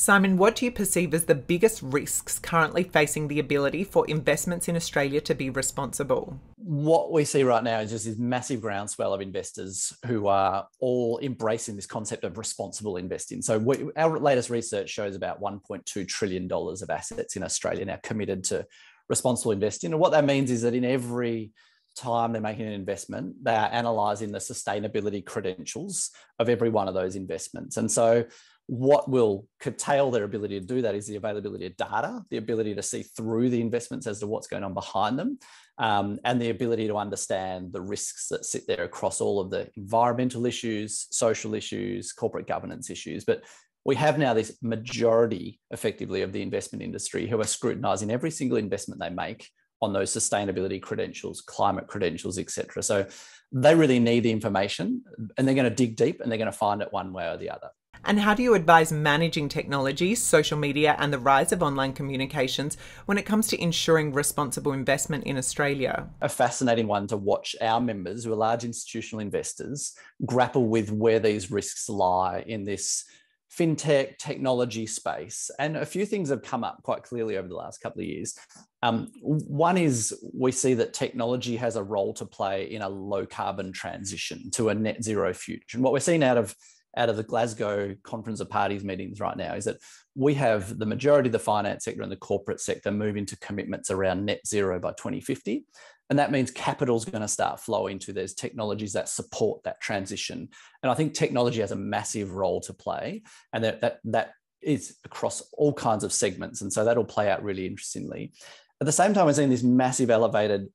Simon, what do you perceive as the biggest risks currently facing the ability for investments in Australia to be responsible? What we see right now is just this massive groundswell of investors who are all embracing this concept of responsible investing. So our latest research shows about $1.2 trillion of assets in Australia now committed to responsible investing. And what that means is that in every time they're making an investment, they are analysing the sustainability credentials of every one of those investments. And so what will curtail their ability to do that is the availability of data, the ability to see through the investments as to what's going on behind them, and the ability to understand the risks that sit there across all of the environmental issues, social issues, corporate governance issues. But we have now this majority, effectively, of the investment industry who are scrutinising every single investment they make on those sustainability credentials, climate credentials, etc. So they really need the information, and they're going to dig deep and they're going to find it one way or the other. And how do you advise managing technology, social media, and the rise of online communications when it comes to ensuring responsible investment in Australia? A fascinating one to watch our members, who are large institutional investors, grapple with where these risks lie in this fintech technology space. And a few things have come up quite clearly over the last couple of years. One is we see that technology has a role to play in a low carbon transition to a net zero future. And what we're seeing out of the Glasgow Conference of Parties meetings right now is that we have the majority of the finance sector and the corporate sector moving to commitments around net zero by 2050. And that means capital is going to start flowing to those technologies that support that transition. And I think technology has a massive role to play, and that is across all kinds of segments. And so that'll play out really interestingly. At the same time, we're seeing this massive elevated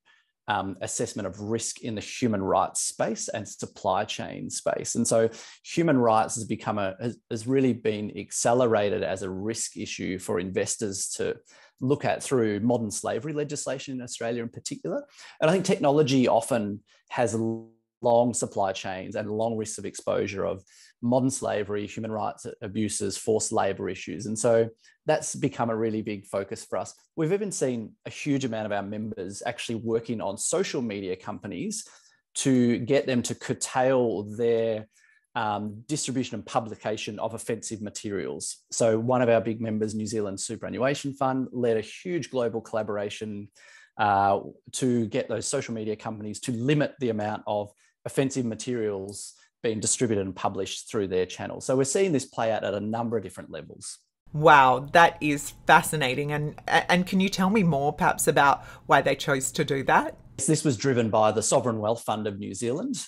assessment of risk in the human rights space and supply chain space. And so human rights has really been accelerated as a risk issue for investors to look at through modern slavery legislation in Australia in particular. And I think technology often has long supply chains and long risks of exposure of modern slavery, human rights abuses, forced labor issues. And so that's become a really big focus for us. We've even seen a huge amount of our members actually working on social media companies to get them to curtail their distribution and publication of offensive materials. So one of our big members, New Zealand Superannuation Fund, led a huge global collaboration to get those social media companies to limit the amount of offensive materials being distributed and published through their channel. So we're seeing this play out at a number of different levels. Wow, that is fascinating. And can you tell me more perhaps about why they chose to do that? This was driven by the Sovereign Wealth Fund of New Zealand,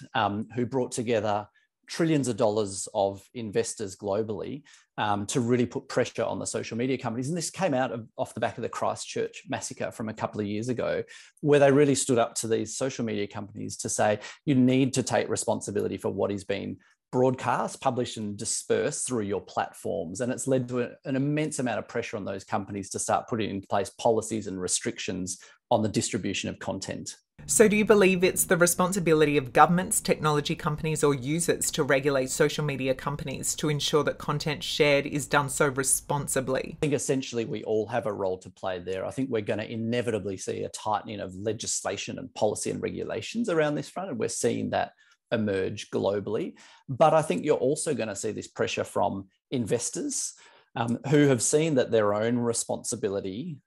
who brought together trillions of dollars of investors globally to really put pressure on the social media companies. And this came out off the back of the Christchurch massacre from a couple of years ago, where they really stood up to these social media companies to say, you need to take responsibility for what is being broadcast, published and dispersed through your platforms. And it's led to an immense amount of pressure on those companies to start putting in place policies and restrictions on the distribution of content. So do you believe it's the responsibility of governments, technology companies or users to regulate social media companies to ensure that content shared is done so responsibly? I think essentially we all have a role to play there. I think we're going to inevitably see a tightening of legislation and policy and regulations around this front, and we're seeing that emerge globally. But I think you're also going to see this pressure from investors who have seen that their own responsibility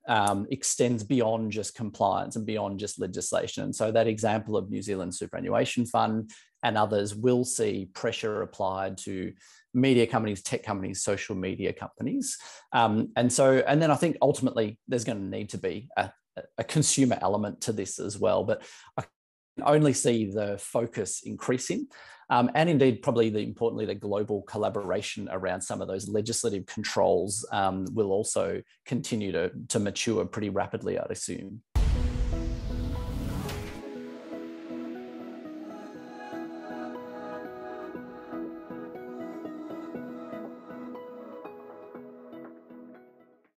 extends beyond just compliance and beyond just legislation. And so that example of New Zealand Superannuation Fund and others will see pressure applied to media companies, tech companies, social media companies. And then I think ultimately there's going to need to be a consumer element to this as well. But I can only see the focus increasing. And indeed, probably importantly, the global collaboration around some of those legislative controls will also continue to mature pretty rapidly, I'd assume.